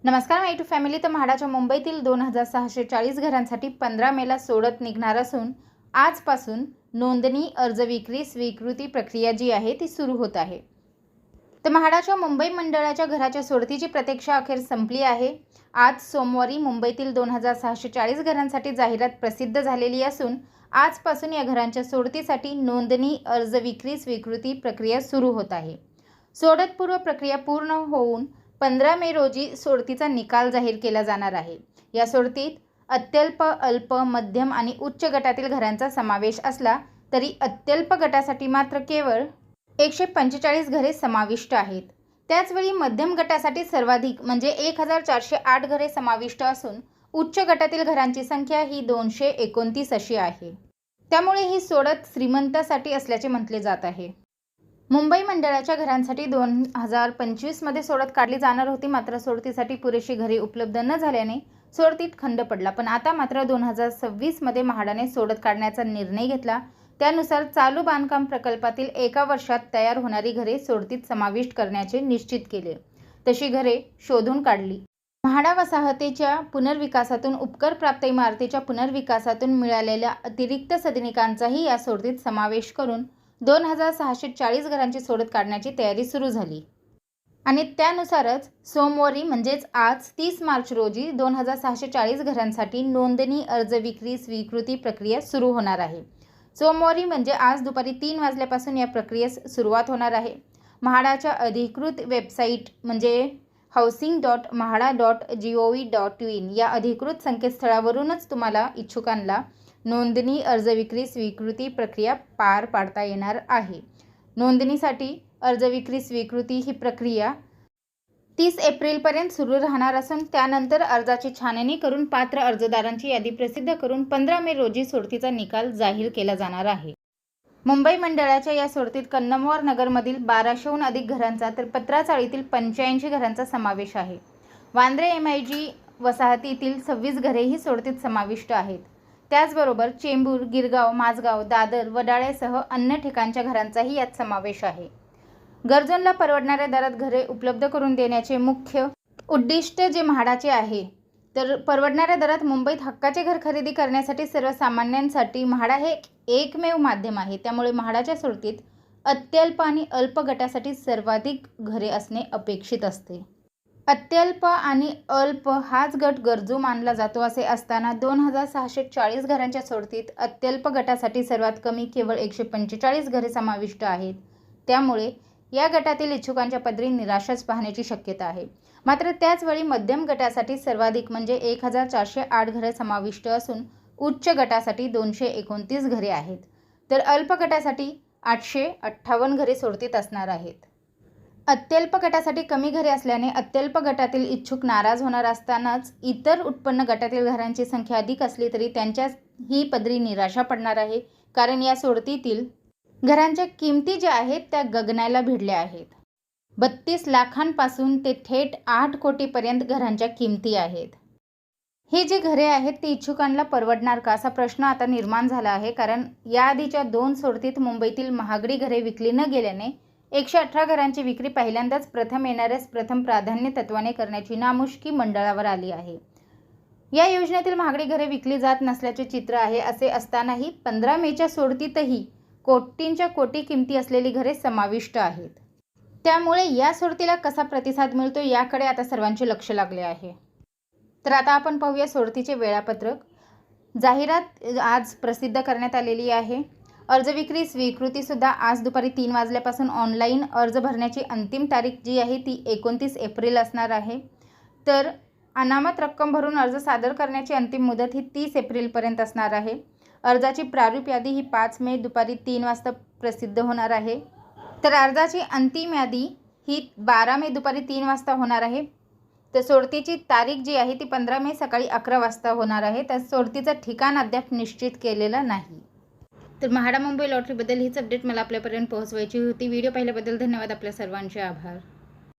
नमस्कार माय to family. तर म्हाडाच्या मुंबईतील 2640 घरांसाठी 15 मेला सोडत निघणार असून आजपासून नोंदणी, अर्ज विक्री, स्वीकृती प्रक्रिया जी आहे ती सुरू होत आहे. तर म्हाडाच्या मुंबई मंडळाच्या घराच्या सोडतीची प्रतीक्षा अखेर संपली आहे. आज सोमवारी मुंबईतील 2640 घरांसाठी जाहिरात प्रसिद्ध झालेली असून आजपासून या घरांच्या सोडतीसाठी नोंदणी, अर्ज विक्री, स्वीकृती प्रक्रिया सुरू होत आहे. सोडतपूर्व प्रक्रिया पूर्ण होऊन 15 मे रोजी सोडतीचा निकाल जाहीर केला जाणार आहे. या सोडतीत अत्यल्प, अल्प, मध्यम आणि उच्च गटातील घरांचा समावेश असला तरी अत्यल्प गटासाठी मात्र केवळ 145 घरे समाविष्ट आहेत. त्याचवेळी मध्यम गटासाठी सर्वाधिक म्हणजे 1408 घरे समाविष्ट असून उच्च गटातील घरांची संख्या ही 229 अशी आहे. त्यामुळे ही सोडत श्रीमंतासाठी असल्याचे म्हटले जात आहे. मुंबई मंडळाच्या घरांसाठी 2025 मध्ये सोडत काढली जाणार होती, मात्र सोडतीसाठी पुरेशी घरे उपलब्ध न झाल्याने सोडतीत खंड पडला. पण आता मात्र 2026 मध्ये म्हाडाने सोडत काढण्याचा निर्णय घेतला. त्यानुसार चालू बांधकाम प्रकल्पातील एका वर्षात तयार होणारी घरे सोडतीत समाविष्ट करण्याचे निश्चित केले. तशी घरे शोधून काढली. म्हाडा वसाहतीच्या पुनर्विकासातून उपकर प्राप्त इमारतीच्या पुनर्विकासातून मिळालेल्या अतिरिक्त सदनिकांचाही या सोडतीत समावेश करून 2640 घरांची सोडत काढण्याची तयारी सुरू झाली. आणि त्यानुसारच सोमवारी म्हणजेच आज 30 मार्च रोजी 2640 घरांसाठी नोंदणी, अर्ज विक्री, स्वीकृती प्रक्रिया सुरू होणार आहे. सोमवारी म्हणजे आज दुपारी 3 वाजल्यापासून या प्रक्रियेस सुरुवात होणार आहे. म्हाडाच्या अधिकृत वेबसाईट म्हणजे housing.mahada.gov.in या अधिकृत संकेतस्थळावरूनच तुम्हाला इच्छुकांना नोंदणी, अर्ज विक्री, स्वीकृती प्रक्रिया पार पाडता येणार आहे. नोंदणीसाठी अर्ज विक्री स्वीकृती ही प्रक्रिया 30 एप्रिलपर्यंत सुरू राहणार असून त्यानंतर अर्जाची छाननी करून पात्र अर्जदारांची यादी प्रसिद्ध करून 15 मे रोजी सोडतीचा निकाल जाहीर केला जाणार आहे. मुंबई मंडळाच्या या सोडतीत कन्नमवार नगरमधील 1200हून अधिक घरांचा तर पत्राचाळीतील 85 घरांचा समावेश आहे. वांद्रे MIG वसाहतीतील 26 घरेही सोडतीत समाविष्ट आहेत. त्याचबरोबर चेंबूर, गिरगाव, माझगाव, दादर, वडाळ्यासह अन्य ठिकाणच्या घरांचाही यात समावेश आहे. गरजूंना परवडणाऱ्या दरात घरे उपलब्ध करून देण्याचे मुख्य उद्दिष्ट जे म्हाडाचे आहे. तर परवडणाऱ्या दरात मुंबईत हक्काचे घर खरेदी करण्यासाठी सर्वसामान्यांसाठी म्हाडा हे एकमेव माध्यम आहे. त्यामुळे म्हाडाच्या सोडतीत अत्यल्प आणि अल्प गटासाठी सर्वाधिक घरे असणे अपेक्षित असते. अत्यल्प आणि अल्प हाच गट गरजू मानला जातो. असे असताना 2640 घरांच्या सोडतीत अत्यल्प गटासाठी सर्वात कमी केवळ 145 घरे समाविष्ट आहेत. त्यामुळे या गटातील इच्छुकांच्या पदरी निराशाच पाहण्याची शक्यता आहे. मात्र त्याचवेळी मध्यम गटासाठी सर्वाधिक म्हणजे 1408 घरे समाविष्ट असून उच्च गटासाठी 229 घरे आहेत. तर अल्प गटासाठी 858 घरे सोडतीत असणार आहेत. अत्यल्प गटासाठी कमी घरे असल्याने अत्यल्प गटातील इच्छुक नाराज होणार असतानाच इतर उत्पन्न गटातील घरांची संख्या अधिक असली तरी त्यांच्या ही पदरी निराशा पडणार आहे. कारण या सोडतीतील घरांच्या किमती ज्या आहेत त्या गगनाला भिडल्या आहेत. 32 लाखांपासून ते थेट 8 कोटीपर्यंत घरांच्या किमती आहेत. ही जी घरे आहेत ती इच्छुकांना परवडणार का असा प्रश्न आता निर्माण झाला आहे. कारण याआधीच्या 2 सोडतीत मुंबईतील महागडी घरे विकली न गेल्याने 118 घरांची विक्री पहिल्यांदाच प्रथम येणाऱ्यास प्रथम प्राधान्य तत्वाने करण्याची नामुष्की मंडळावर आली आहे. या योजनेतील महागडी घरे विकली जात नसल्याचे चित्र आहे. असे असतानाही 15 मेच्या सोडतीतही कोटींच्या कोटी किमती असलेली घरे समाविष्ट आहेत. त्यामुळे या सोडतीला कसा प्रतिसाद मिळतो याकडे आता सर्वांचे लक्ष लागले आहे. तर आता आपण पाहूया सोडतीचे वेळापत्रक. जाहिरात आज प्रसिद्ध करण्यात आलेली आहे. अर्ज विक्री स्वीकृती सुद्धा आज दुपारी 3 वाजल्यापासून ऑनलाईन अर्ज भरण्याची अंतिम तारीख जी आहे ती 29 एप्रिल असणार आहे. तर अनामत रक्कम भरून अर्ज सादर करण्याची अंतिम मुदत ही 30 एप्रिलपर्यंत असणार आहे. अर्जाची प्रारूप यादी ही 5 मे दुपारी 3 वाजता प्रसिद्ध होणार आहे. तर अर्जाची अंतिम यादी ही 12 मे दुपारी 3 वाजता होणार आहे. तर सोडतीची तारीख जी आहे ती 15 मे सकाळी 11 वाजता होणार आहे. तर सोडतीचं ठिकाण अद्याप निश्चित केलेलं नाही. तर म्हाडा मुंबई लॉटरीबद्दल हीच अपडेट मला आपल्यापर्यंत पोहोचवायची होती. व्हिडिओ पाहिल्याबद्दल धन्यवाद. आपल्या सर्वांचे आभार.